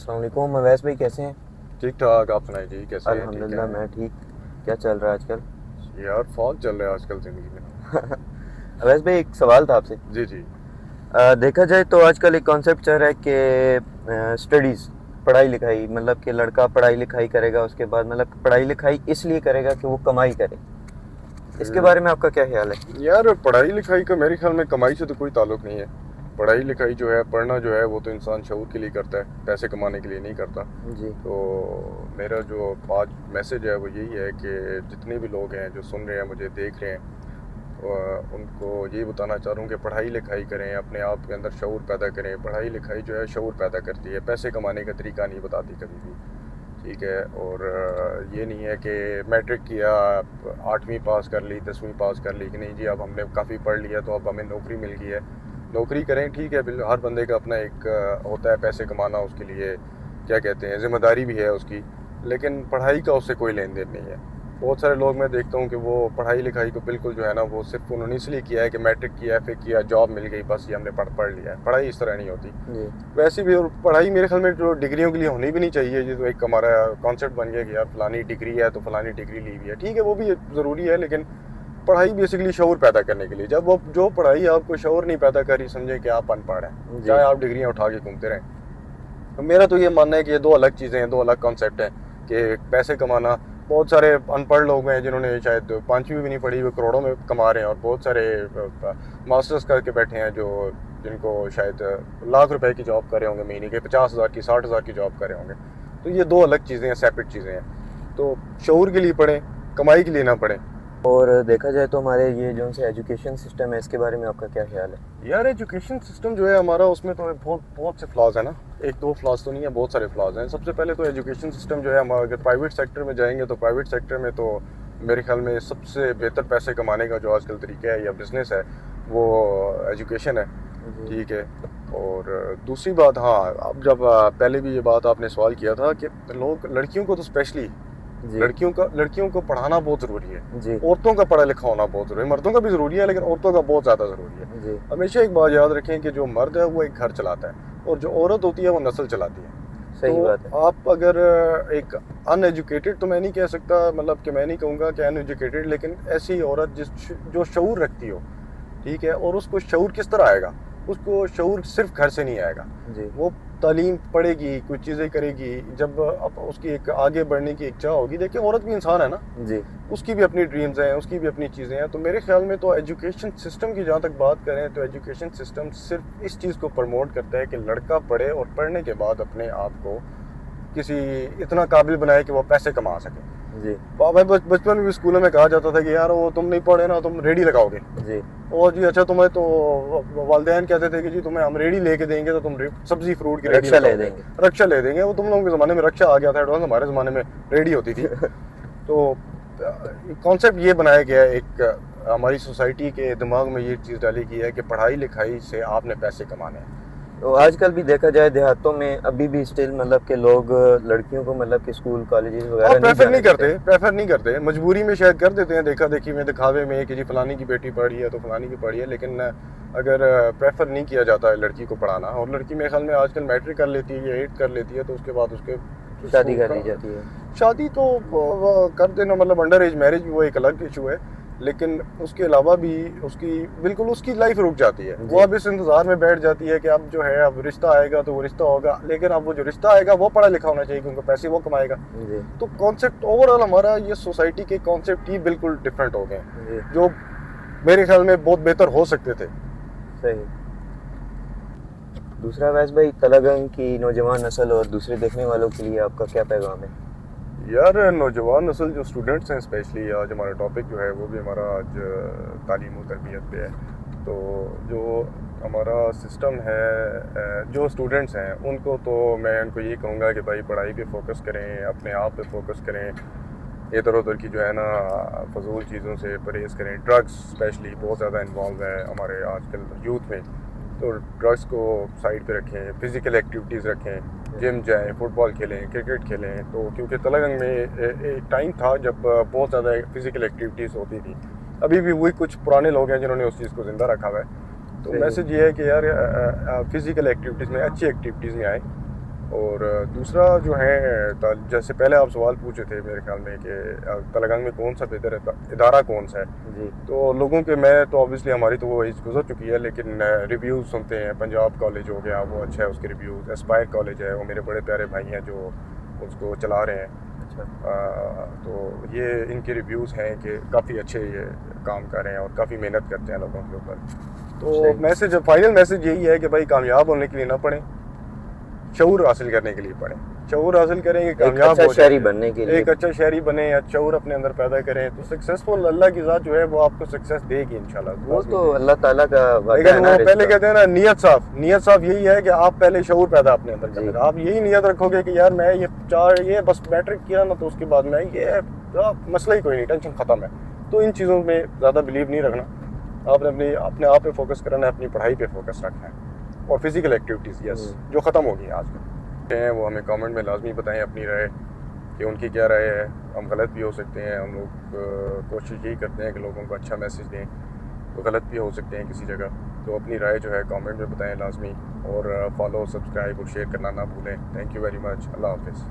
السلام علیکم اویس بھائی، کیسے ہیں؟ ٹھیک ٹھاک. آپ سنائیں جی کیسے ہیں؟ ٹھیک الحمدللہ ہیں میں ٹھیک. کیا چل رہا ہے آج کل؟ یار فوج چل رہا ہے آج کل زندگی میں. اویس بھائی، ایک سوال تھا آپ سے. جی جی. دیکھا جائے تو آج کل ایک کانسیپٹ چل رہا ہے کہ اسٹڈیز، پڑھائی لکھائی، مطلب کہ لڑکا پڑھائی لکھائی کرے گا، اس کے بعد مطلب پڑھائی لکھائی اس لیے کرے گا کہ وہ کمائی کرے. اس کے بارے میں آپ کا کیا خیال ہے؟ یار پڑھائی لکھائی کا میرے خیال میں کمائی سے تو کوئی تعلق نہیں ہے. پڑھائی لکھائی جو ہے، پڑھنا جو ہے، وہ تو انسان شعور کے لیے کرتا ہے، پیسے کمانے کے لیے نہیں کرتا. جی تو میرا جو آج میسج ہے وہ یہی ہے کہ جتنے بھی لوگ ہیں جو سن رہے ہیں، مجھے دیکھ رہے ہیں، ان کو یہی بتانا چاہ رہا ہوں کہ پڑھائی لکھائی کریں، اپنے آپ کے اندر شعور پیدا کریں. پڑھائی لکھائی جو ہے شعور پیدا کرتی ہے، پیسے کمانے کا طریقہ نہیں بتاتی کبھی بھی. ٹھیک ہے. اور یہ نہیں ہے کہ میٹرک کیا، 8ویں پاس کر لی، 10ویں پاس کر لی کہ نہیں جی اب ہم نے کافی پڑھ لیا تو اب ہمیں نوکری مل گئی ہے. نوکری کریں، ٹھیک ہے، ہر بندے کا اپنا ایک ہوتا ہے پیسے کمانا، اس کے لیے کیا کہتے ہیں ذمہ داری بھی ہے اس کی، لیکن پڑھائی کا اس سے کوئی لین دین نہیں ہے. بہت سارے لوگ میں دیکھتا ہوں کہ وہ پڑھائی لکھائی کو بالکل جو ہے نا، وہ صرف انہوں نے اس لیے کیا ہے کہ میٹرک کیا، FA کیا، جاب مل گئی، بس یہ ہم نے پڑھ لیا ہے. پڑھائی اس طرح نہیں ہوتی. جی ویسے بھی. اور پڑھائی میرے خیال میں جو ڈگریوں کے لیے ہونی بھی نہیں چاہیے. یہ تو ایک ہمارا کانسیپٹ بن گیا کہ یار فلانی ڈگری ہے تو فلانی ڈگری لی ہوئی ہے. ٹھیک ہے، وہ بھی ضروری ہے، لیکن پڑھائی بیسکلی شعور پیدا کرنے کے لیے. جب وہ جو پڑھائی آپ کو شعور نہیں پیدا کری، سمجھیں کہ آپ ان پڑھ ہیں، جی چاہے آپ ڈگریاں اٹھا کے گھومتے رہیں. میرا تو یہ ماننا ہے کہ یہ دو الگ چیزیں ہیں، دو الگ کانسیپٹ ہیں. کہ پیسے کمانا، بہت سارے ان پڑھ لوگ ہیں جنہوں نے شاید 5ویں بھی نہیں پڑھی، وہ کروڑوں میں کما رہے ہیں. اور بہت سارے ماسٹرز کر کے بیٹھے ہیں جن کو شاید لاکھ روپے کی جاب کر رہے ہوں گے مہینے کے، 50,000 کی، 60,000 کی جاب کر رہے ہوں گے. تو یہ دو الگ چیزیں ہیں، سیپریٹ چیزیں ہیں. تو شعور کے لیے پڑھیں، کمائی کے لیے نہ پڑھیں. اور دیکھا جائے تو ہمارے یہ جو سے ایجوکیشن سسٹم ہے، اس کے بارے میں آپ کا کیا خیال ہے؟ یار ایجوکیشن سسٹم جو ہے ہمارا، اس میں تو بہت سے فلاز ہیں نا. ایک دو فلاز تو نہیں ہے، بہت سارے فلاز ہیں. سب سے پہلے تو ایجوکیشن سسٹم جو ہے ہمارا، اگر پرائیویٹ سیکٹر میں جائیں گے تو پرائیویٹ سیکٹر میں تو میرے خیال میں سب سے بہتر پیسے کمانے کا جو آج کل طریقہ ہے یا بزنس ہے، وہ ایجوکیشن ہے. جی ٹھیک ہے. اور دوسری بات، ہاں، اب جب پہلے بھی یہ بات آپ نے سوال کیا تھا کہ لوگ، لڑکیوں کو تو اسپیشلی جی لڑکیوں کو پڑھانا بہت ضروری ہے. جی عورتوں کا پڑھا لکھا ہونا بہت ضروری ہے. مردوں کا بھی ضروری ہے، لیکن عورتوں کا بہت زیادہ ضروری ہے. جی ہمیشہ ایک بات یاد رکھیں کہ جو مرد ہے وہ ایک گھر چلاتا ہے، اور جو عورت ہوتی ہے وہ نسل چلاتی ہے. تو صحیح بات ہے. آپ اگر ایک ان ایجوکیٹڈ، تو میں نہیں کہہ سکتا، مطلب کہ میں نہیں کہوں گا کہ ان ایجوکیٹڈ، لیکن ایسی عورت جو شعور رکھتی ہو، ٹھیک ہے. اور اس کو شعور کس طرح آئے گا؟ اس کو شعور صرف گھر سے نہیں آئے گا. جی وہ تعلیم پڑھے گی، کچھ چیزیں کرے گی، جب اب اس کی ایک آگے بڑھنے کی ایک چاہ ہوگی. دیکھیں، عورت بھی انسان ہے نا، جی اس کی بھی اپنی ڈریمز ہیں، اس کی بھی اپنی چیزیں ہیں. تو میرے خیال میں تو ایجوکیشن سسٹم کی جہاں تک بات کریں تو ایجوکیشن سسٹم صرف اس چیز کو پروموٹ کرتا ہے کہ لڑکا پڑھے اور پڑھنے کے بعد اپنے آپ کو کسی اتنا قابل بنائے کہ وہ پیسے کما سکے. جی بچپن میں بھی اسکولوں میں کہا جاتا تھا کہ یار وہ تم نہیں پڑھے نا، تم ریڈی لگاؤ گے. جی اور جی اچھا، تمہیں تو والدین کہتے تھے کہ جی تمہیں ہم ریڈی لے کے دیں گے تو تم سبزی فروٹ کی ریڈی رکشا لے لگاؤ گے. دیں گے. رکشا لے دیں گے. وہ تم لوگوں کے زمانے میں رکشا آ گیا تھا، ایڈوانس. ہمارے زمانے میں ریڈی ہوتی تھی. تو کانسیپٹ یہ بنایا گیا ہے، ایک ہماری سوسائٹی کے دماغ میں یہ چیز ڈالی گئی ہے کہ پڑھائی لکھائی سے آپ نے پیسے کمانے ہیں. تو آج کل بھی دیکھا جائے دیہاتوں میں ابھی بھی اسٹل مطلب کہ لوگ لڑکیوں کو مطلب کہ اسکول کالجز وغیرہ آپ نہیں جانے دیتے. پریفر نہیں کرتے، مجبوری میں شاید کر دیتے ہیں، دیکھا دیکھی میں، دکھاوے میں کہ جی فلانی کی بیٹی پڑھ رہی ہے تو فلانی کی پڑھی ہے. لیکن اگر پریفر نہیں کیا جاتا ہے لڑکی کو پڑھانا، اور لڑکی میرے خیال میں آج کل میٹرک کر لیتی ہے یا 8 کر لیتی ہے، تو اس کے بعد اس کے شادی کر لی جاتی ہے. شادی تو کر دینا، مطلب انڈر ایج میرج بھی وہ ایک الگ ایشو ہے. لیکن اس کے علاوہ بھی اس کی لائف رک جاتی ہے. وہ اب اس انتظار میں بیٹھ جاتی ہے کہ اب جو ہے، اب رشتہ آئے گا تو وہ رشتہ ہوگا. لیکن اب وہ جو رشتہ آئے گا وہ پڑھا لکھا ہونا چاہیے، کیونکہ پیسے وہ کمائے گا. جی تو کانسیپٹ اوور آل ہمارا یہ سوسائٹی کے کانسیپٹ ہی بالکل ڈفرینٹ ہو گئے ہیں، جی جو میرے خیال میں بہت بہتر ہو سکتے تھے. صحیح. دوسرا ویس بھائی، تلنگانہ کی نوجوان نسل اور دوسرے دیکھنے والوں کے لیے آپ کا کیا پیغام ہے؟ یار نوجوان نسل جو اسٹوڈنٹس ہیں، اسپیشلی آج ہمارا ٹاپک جو ہے وہ بھی ہمارا آج تعلیم و تربیت پہ ہے. تو جو ہمارا سسٹم ہے، جو اسٹوڈنٹس ہیں ان کو تو میں ان کو یہ کہوں گا کہ بھائی پڑھائی پہ فوکس کریں، اپنے آپ پہ فوکس کریں. ادھر ادھر کی جو ہے نا فضول چیزوں سے پرہیز کریں. ڈرگس اسپیشلی بہت زیادہ انوالو ہے ہمارے آج کل یوتھ میں. تو ڈرگس کو سائڈ پہ رکھیں، فزیکل ایکٹیویٹیز رکھیں، جم جائیں، فٹ بال کھیلیں، کرکٹ کھیلیں. تو کیونکہ تلنگانہ میں ایک ٹائم تھا جب بہت زیادہ فزیکل ایکٹیویٹیز ہوتی تھی. ابھی بھی وہی کچھ پرانے لوگ ہیں جنہوں نے اس چیز کو زندہ رکھا ہوا ہے. تو میسج یہ ہے کہ یار فزیکل ایکٹیویٹیز میں، اچھی ایکٹیویٹیز میں آئیں. اور دوسرا جو ہے جیسے پہلے آپ سوال پوچھے تھے میرے خیال میں کہ تلنگانہ میں کون سا بہتر ادارہ کون سا ہے، جی تو لوگوں کے میں تو آبویسلی ہماری تو وہ ایج گزر چکی ہے، لیکن ریویوز سنتے ہیں. پنجاب کالج ہو گیا وہ اچھا ہے، اس کے ریویوز. اسپائر کالج ہے، وہ میرے بڑے پیارے بھائی ہیں جو اس کو چلا رہے ہیں. اچھا تو یہ ان کے ریویوز ہیں کہ کافی اچھے یہ کام کر رہے ہیں اور کافی محنت کرتے ہیں لوگوں کے اوپر. تو صحیح. میسج فائنل میسج یہی ہے کہ بھائی کامیاب ہونے کے لیے نہ پڑھیں، شعور حاصل کرنے کے لیے پڑھیں. شعور حاصل کریں گے ایک کامیاب اچھا ہو شہری جائیں گے. بننے کے لیے ایک اچھا شہری بنیں یا شعور اپنے اندر پیدا کریں تو سکسیسفل اللہ کی ذات جو ہے وہ آپ کو سکسیس دے گی انشاءاللہ. وہ تو اللہ تعالیٰ کا وعدہ ہے لیکن نا. وہ پہلے کہتے ہیں نا نیت صاف یہی ہے کہ آپ پہلے شعور پیدا اپنے اندر کریں. آپ یہی نیت رکھو گے کہ یار میں یہ بس میٹرک کیا نا تو اس کے بعد میں یہ مسئلہ ہی کوئی نہیں، ٹینشن ختم ہے. تو ان چیزوں میں زیادہ بلیو نہیں رکھنا. آپ نے اپنے آپ پہ فوکس کرنا ہے، اپنی پڑھائی پہ فوکس رکھنا ہے. اور فزیکل ایکٹیویٹیز یس جو ختم ہو گئی ہیں آج کل ہیں وہ ہمیں کامنٹ میں لازمی بتائیں اپنی رائے کہ ان کی کیا رائے ہے. ہم غلط بھی ہو سکتے ہیں، ہم لوگ کوشش یہی کرتے ہیں کہ لوگوں کو اچھا میسج دیں، تو غلط بھی ہو سکتے ہیں کسی جگہ. تو اپنی رائے جو ہے کامنٹ میں بتائیں لازمی، اور فالو سبسکرائب اور شیئر کرنا نہ بھولیں. Thank you very much. اللہ حافظ.